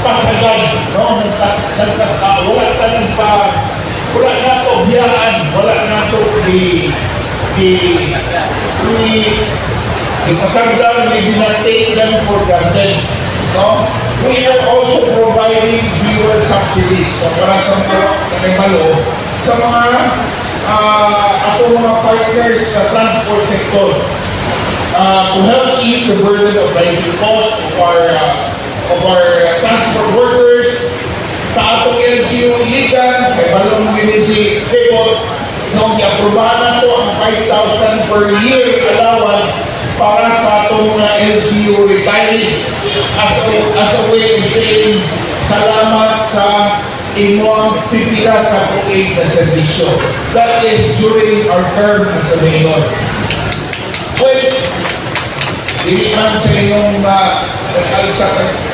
pasagad, no? Wala ka wala na ito biyaan, wala na ito ipasagdan, maybe not take them for granted, no? We are also providing fuel subsidies so para sa mga nakibalo sa mga atong mga partners sa transport sector to help ease the burden of rising costs of our transport workers. Sa atong LGU iligan, kay balong si Pebot, nung i-aprobahan na ito ang 5,000 per year allowance para sa atong mga LGU retirees as a way of saying salamat sa inyong pipila na tuig na serbisyo. That is during our term as a mayor. Well, hindi man sa inyong nag-alsa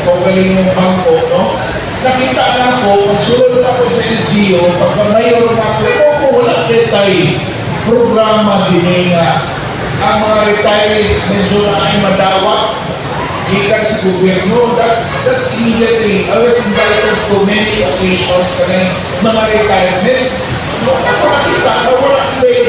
kung galing yung bangko, no? Nakita na ako, pagsunod ako sa LGU, pagka-mayor na ako, wala tayo programa din nga ang mga retirees medyo na ay madawa gikan sa gobyerno. That immediately, I was invited to many occasions kanang mga retirement. Ako nakita na wala tayo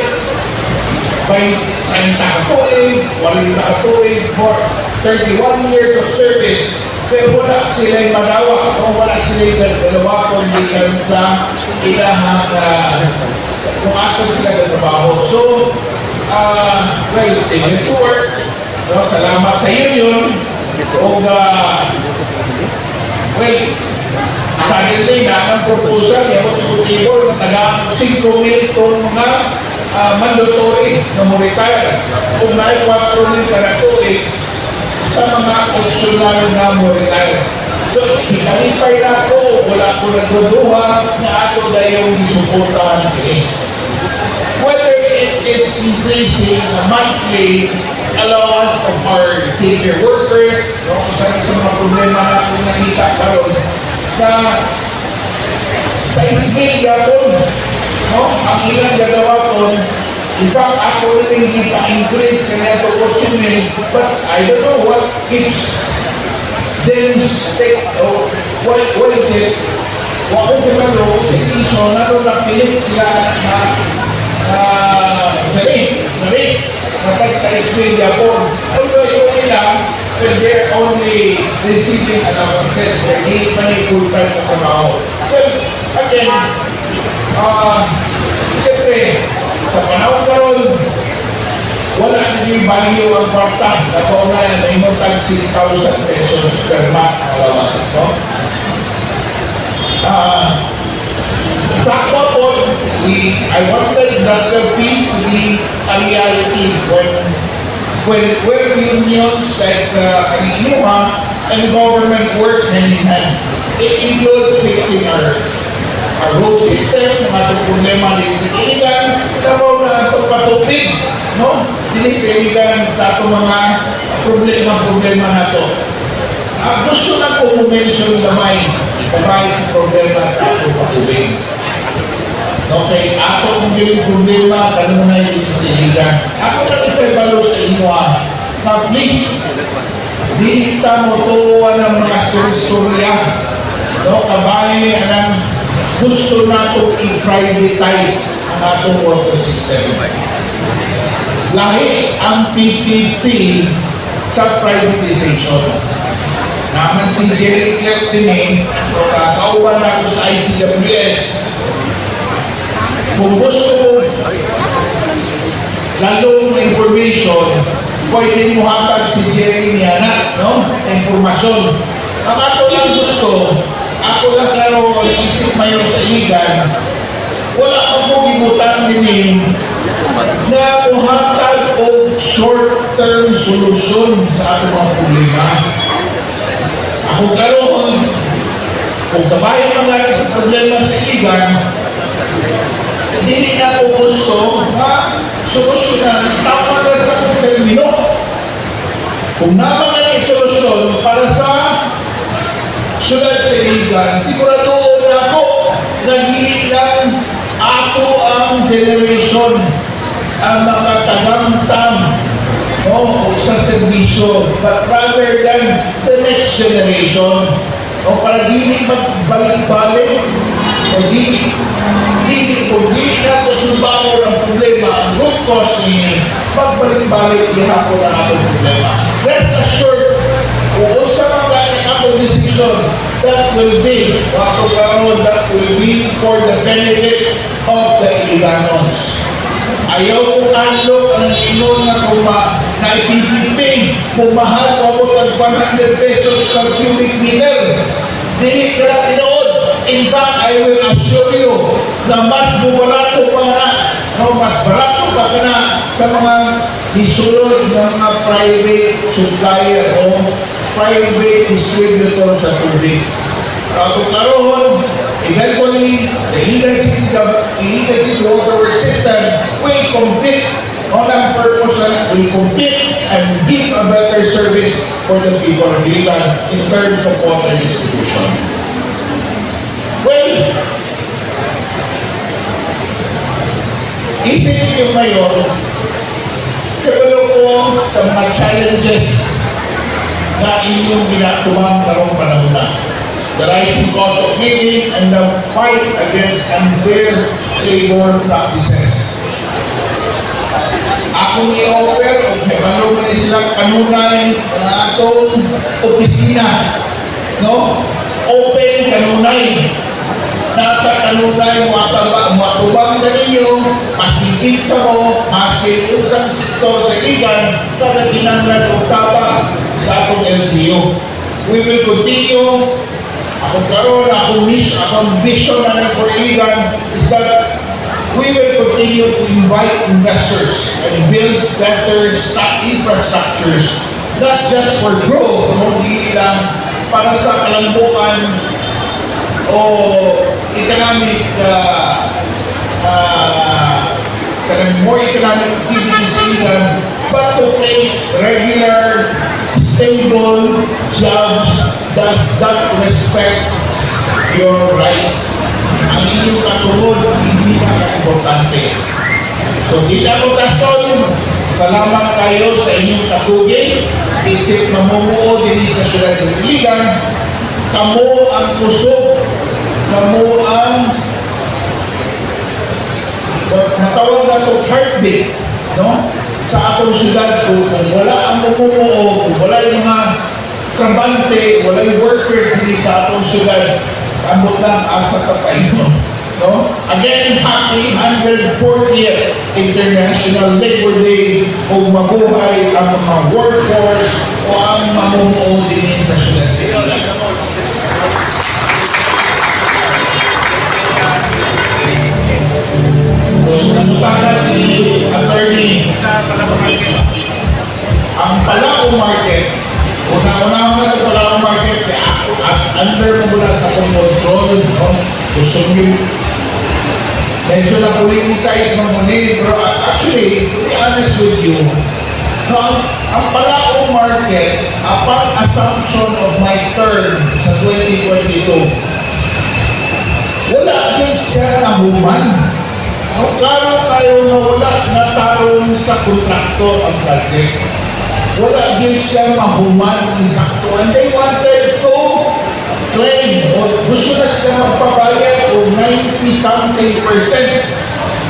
by 30 ako for 31 years of service. Pero wala sila'y madawa o wala sila'y dalawa kung gikan sa ilahang kung asa sila na trabaho. So, well, they went to work. No, salamat sa union. O, well, suddenly na ang proposal, yung sa table, taga 5 mil ton mga mandatory na mo retire. Kung na 4 mil karatuig, sa mga optional na mo retire. So, ikalipay na ako, wala ko nagduduha na ako dahil isuportahan din. Whether it is increasing the monthly allowance of our care workers, no? Sa mga problema na akong nakita karon na sa ismil yapon, no? Ang ilang gagawa ko, in fact, ako rin ipa-increase kanina to 8 mil, but I don't know what keeps them stick, what is it? Wako kumalo, sa iso, naroon na pilit sila kapag sa ismil yapon. Although yun nila, they're only receiving allowances, hindi pa ni full-time na trabaho. Well, again, siyempre, sa panahon karon, wala na yung value ang kwarta. Nakuha na yan, may mutag 6,000 pesos per month allowance, no? Sa ako po, I wanted industrial peace to be a reality when unions like INUMA and government work hand in hand. It includes fixing our road system, mga itong problema din sa iligan, tapos na itong patupig, no? Din sa iligan sa itong mga problema na ito. Gusto na po mention naman kabay sa problema sa itong patupig. Okay, ako kung yung problema, kanino na yung sa iligan. Ako na ipabalo sa inyo na please, di kita mo tuwa ng mga storya, no? Kabay ang gusto natin i-privatize ang atong water system. Lahi ang PPP sa privatization. Naman si Jerry Clark din kauban ako sa ICWS. Kung gusto lalong information, pwede mo hatag si Jerry niya na, no? Informasyon. Ang ato lang gusto, ako lang klaro isip mayor sa iligan, wala akong gibutan din na muhatag o short-term solution sa ating mga problema. Ako karoon, kung kabayan mga sa problema sa iligan, hindi na ako gusto na solusyonan tama na sa kong termino. Kung naman ang solusyon para sa syudad sa iligan, sigurado na ako na hindi lang ako ang generation ang mga tagamtam sa serbisyo, but rather than the next generation O para dili magbalik-balik, o dili kung dili na ito subaw ang problema, ang root cause niya, magbalik-balik ihapon ang atong problema. Rest assured, kung sa mga atong decision, that will be for the benefit of the Iliganos. Ayaw kong unlock ang inon na naipipiting, pumahal ko ng 100 pesos per cubic meter. Dili ka na tinood. In fact, I will assure you na mas barato pa na, mas barato pa na sa mga isulod ng mga private supplier o private distributor sa tubig. Kung karoon, eventually, the illegal city waterworks system will compete on ang purpose will compete and give a better service for the people of Iligan in terms of water distribution. Well, isipin yung mayor, kabalo ko sa mga challenges na inyong ginatubang karong panahon na. The rising cost of living and the fight against unfair labor practices. Akong i-offer o kabalo mo ni silang kanunay ng atong opisina. No? Open kanunay. Nata kanunay matubang na ninyo, masigit sa mo, masigit sa sektor sa Iligan, pagkakinanglan o taba sa atong LGU. We will continue. Akong karoon, akong vision na for Iligan is that we will continue to invite investors and build better infrastructures, not just for growth, hindi lang para sa kalambuan o economic more economic activities in Iligan, but to create regular, stable jobs that respects your rights. Ang inyong katulog, hindi na importante. So, di na ko tason, salamat kayo sa inyong katugin, isip mamumuo din sa syudad ng Iligan, kamo ang kusog, kamo ang natawag na ito heartbeat, no? Sa atong syudad, kung wala ang mamumuo, kung wala yung mga trabante, wala yung workers hindi sa atong syudad, ambot lang asa kapaino. No? Again, happy 140th International Labor Day o mabuhay ang mga workforce o ang mamumuo din sa syudad sa Iligan. So, namutana si attorney ang Palao Market. Una-una na ito Palao Market at under mo mula sa akong control, no? Gusto nyo medyo na-politicize mo muna, pero actually, to be honest with you, no, ang Palao Market, upon assumption of my term sa 2022, wala din siya na human. No, klaro tayo na wala natarong sa kontraktor ang project. Wala din siya mahuman insakto. And they wanted to claim o gusto na siya magpabayad o 90-something%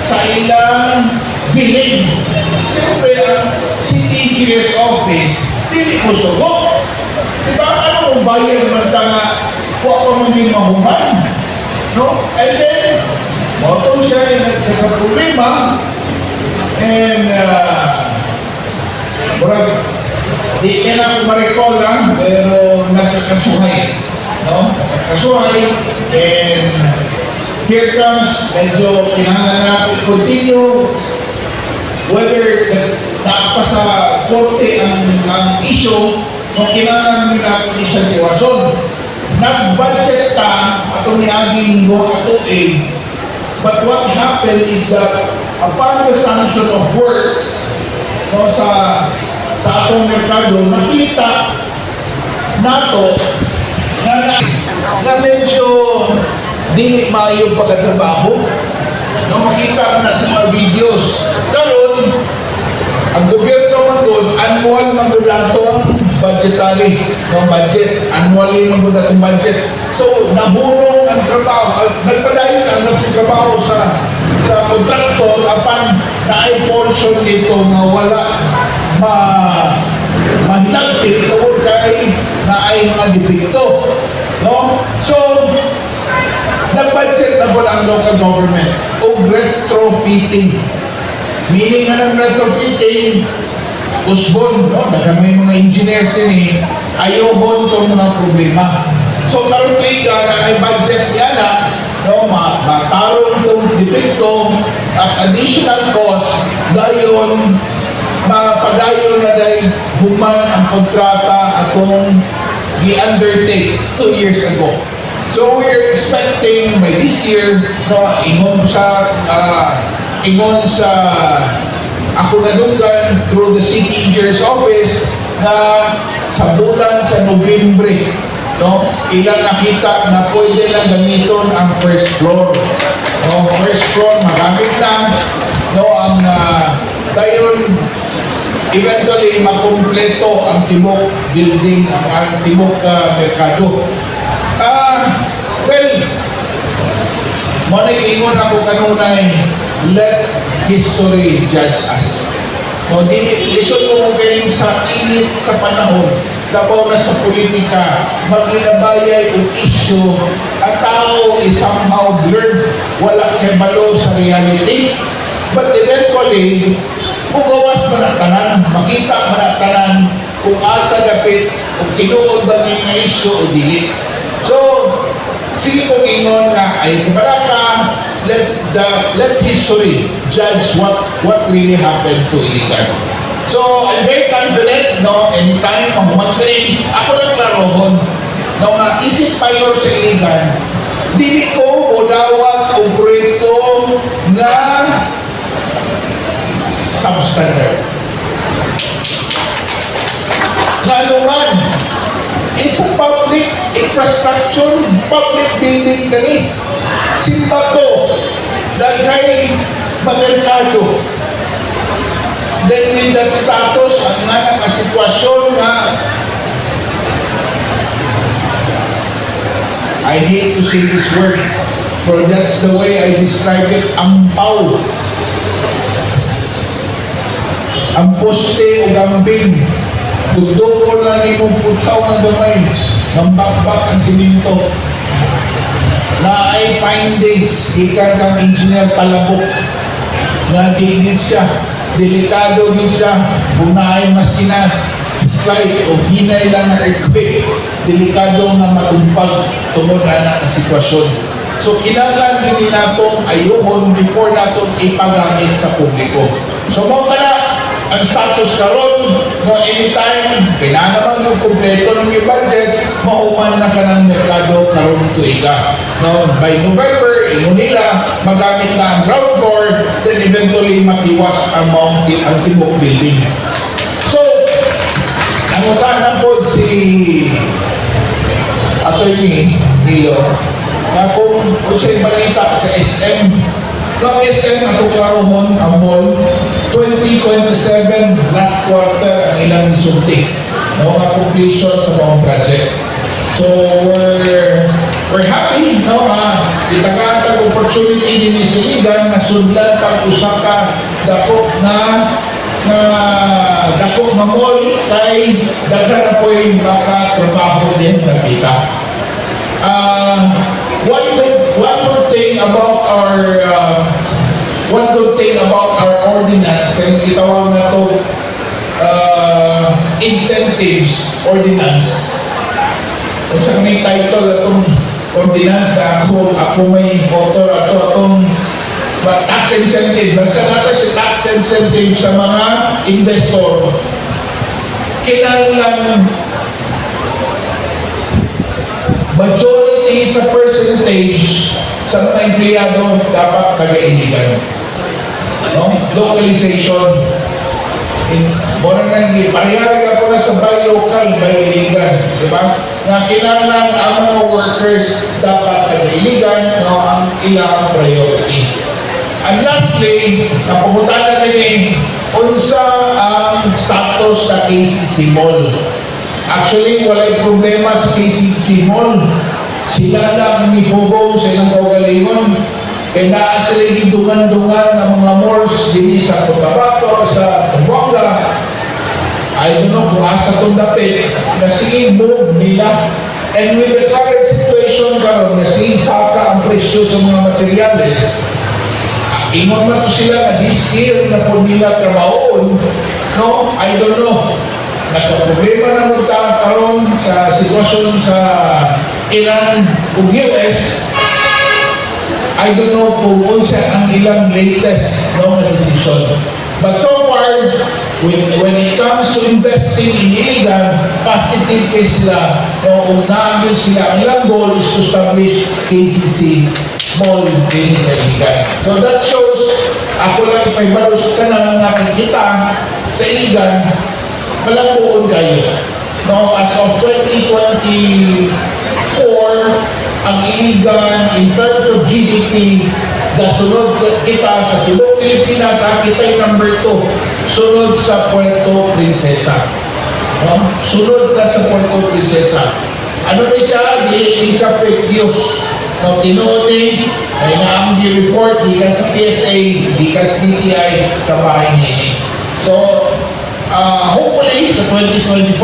sa ilang billing. Siyempre, ang city engineer's office, hindi mo sugot. Diba? Ano ang bayad naman nga huwag pa maging mahuman? No? And then, motong siya ay nagka-problema and di ka na ma-recall lang, pero nagkakasuhay. No? Nagkakasuhay and here comes, medyo kinahanglan natin continue whether dapat sa korte ang issue kung kinahanglan natin isang iwason. Nag-budget ta atong niaging mo ato but what happened is that upon the sanction of works no, sa atong merkado, nakita nato na medyo di maayo pagkatrabaho. No, makita na sa mga videos. Karon ang gobyerno man doon, annual na mula budgetary, no budget, annually mo itong budget. So, nabulong ang trabaho, nagpadayon ang nagtrabaho sa kontraktor apan na ay portion nito na wala mahilagti tungkol kay na ay mga depekto. No? So, nag-budget na po ang local government o retrofitting. Meaning nga ng retrofitting, usbon, no? May mga engineers din ayaw mo itong mga problema. So, karoon ko na ay budget niya na, no? Matarong itong depekto at additional cost dayon mapadayon na dahil human ang kontrata atong i-undertake 2 years ago. So we're expecting by this year, no, ingon sa ako nadunggan through the city engineer's office na sa bulan sa Nobyembre, no, ilang nakita na pwede lang gamiton ang first floor. No, first floor magamit lang, no, ang dayon eventually makumpleto ang tibok building, ang tibok merkado. Well, ingon ako kanunay, let history judge us. No, lisod mo kayo sa init sa panahon, dapaw na sa politika, maglinabayay o issue, at tao is somehow blurred, wala kay balo sa reality. But eventually, pugawas manatanan, makita manatanan kung asa dapit, kung tinuod ba may nga issue o dili. So, sige kong ingon nga, ay kumaraka, let history judge what really happened to Iligan. So, I'm very confident, no, anytime, pag-train, ako lang klarohon, no, nga, isip payor sa Iligan, dili ko o dawat o proyekto nga substandard. Naluman, it's a public infrastructure, public building kani. Simbato, daghay mamerkado. Then with that status, ang nga nga sitwasyon nga, I hate to say this word, but that's the way I describe it, ampaw. Ang poste o gambing, dugdugol na ni mong putaw ng gamay, ng bakbak ang siminto, na ay findings, ikan kang engineer palabok, na di siya, delikado din siya, kung na ay masina, slide o hinay lang na earthquake, delikado na malumpag tungod na ang sitwasyon. So, kinahanglan din natong ayuhon before natong ipagamit sa publiko. So, mga kana, ang status karon, no, anytime, kailangan naman yung kompleto ng yung budget, mauman na ka ng merkado karon tuiga. No, by November, ingon nila, magamit na ang ground floor, then eventually matiwas ang tibok building. So, ang utahan po si Atty. Nilo, na kung sa'yo balita sa SM, no, SM ako karoon ang mall, 2027 last quarter ang ilang isulti, no, mga completion sa mga project. So we're happy, no, itagatag opportunity din ni Siligan na sundan pag usaka dako na mall kay daghan na po yung makatrabaho din na kita. One good thing about our ordinance, kaya itawag na ito incentives ordinance. Kung saan may title itong ordinance na ako may author atong tax incentive. Basta natin si tax incentive sa mga investor. Kinahanglan majority sa percentage sa mga empleyado dapat taga-Iligan. No? Localization. Muna nang iparehari ako na sa buy local, buy Iligan. Diba? Nga kinahanglan ang mga workers dapat taga-Iligan, no, ang ilang priority. And lastly, napupunta na rin unsa ang status sa KCC Mall. Actually, walay problema sa KCC Mall. Sila lang ni Bogong sa ilang kaugalingon. Kaya naa sila dungan-dungan ng mga malls din sa Cotabato, sa Buanga. I don't know kung asa itong dapit na sige move nila. And with the current situation karon na sige saka ang presyo sa mga materyales, ingon man to sila na this year na po nila trabahoon, no? I don't know. Nagka-problema na magtaan karon sa sitwasyon sa Iran ug US. I don't know kung unsa ang ilang latest no, na decision. But so far, when it comes to investing in illegal, positive is sila. No, unahin sila. Ang ilang goal is to establish KCC Mall din sa illegal. So that shows, ako lang ipaibalos ka na nga kita sa illegal, malampuon kayo. No, as of 2024, ang illegal in terms of GDP, nasunod kita sa Tibok Pilipinas, kita yung number 2, sunod sa Puerto Princesa. No? Sunod ka sa Puerto Princesa. Ano na siya? Di sa fake news. No, tinuti, ay naang di-report, di ka sa PSA, di ka sa DTI, kabahay niya. So, hopefully, sa 2025,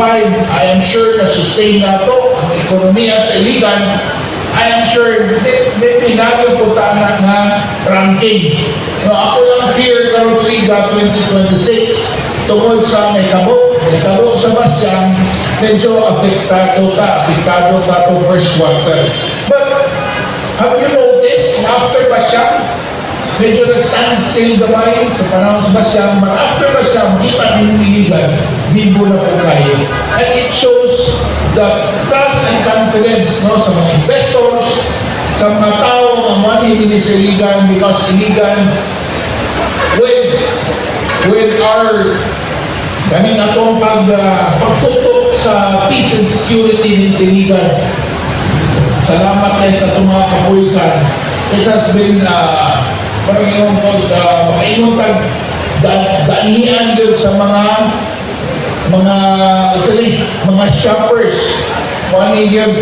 I am sure na sustain na ito ang ekonomiya sa iligan. I am sure may pinagyo po na nga ranking. No, ako lang fear karon tuiga 2026 tungkol sa may tabo sa Basyang, medyo apektado ka to first quarter. But have you noticed after Basyang, medyo nag-standstill gamay sa panahon sa Basyang, but after Basyang, kita din iligan, bibo na po kayo. And it shows the trust and confidence no, sa mga investors, sa mga tao na money din sa iligan, because iligan, with our ganing atong pagtutok sa peace and security din sa iligan, salamat tayo sa itong mga kapulisan. It has been parang makaingon kag daanian doon sa mga shoppers. Money yun.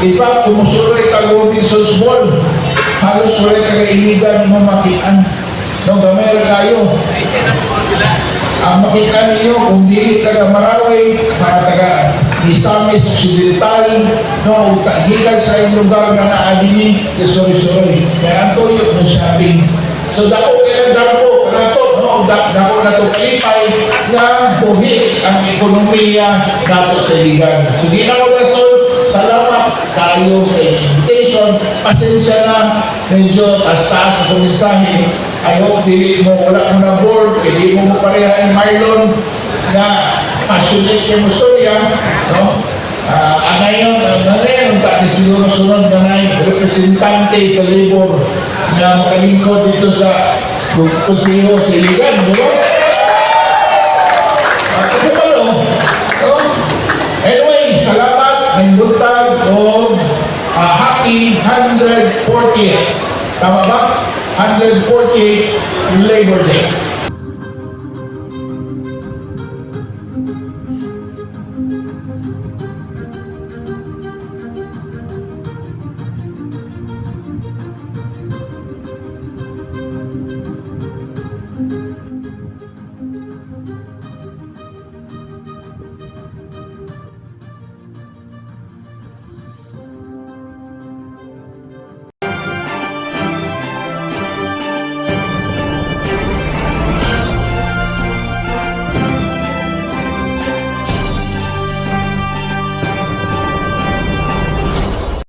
In fact, kumusuroy tag Robinson's Mall, halos wala kagailigan mo makitaan. No, gamay ra kayo. Ang makitaan niyo kung dili taga Maraway, mga taga Misamis Occidental, no, gikan sa inyong lugar nga naadini, sorry. Kaya ang tuyo ng shopping. So dako kaya dako nato, no, dako nato kalipay nga buhi ang ekonomiya nato sa iligan. So di na ko gasol, salamat kayo sa invitation. Pasensya na, medyo taas-taas sa mensahe. I hope di mo wala mo na board, di mo pareha ang Marlon na passionate yung istorya, no? Ngayon, dati siguro sunod na representante sa labor na makalingkod dito sa konseho sa iligan, di ba? Ito pa no? Anyway, salamat, may buntag o happy 140th. Tama ba? 140th Labor Day.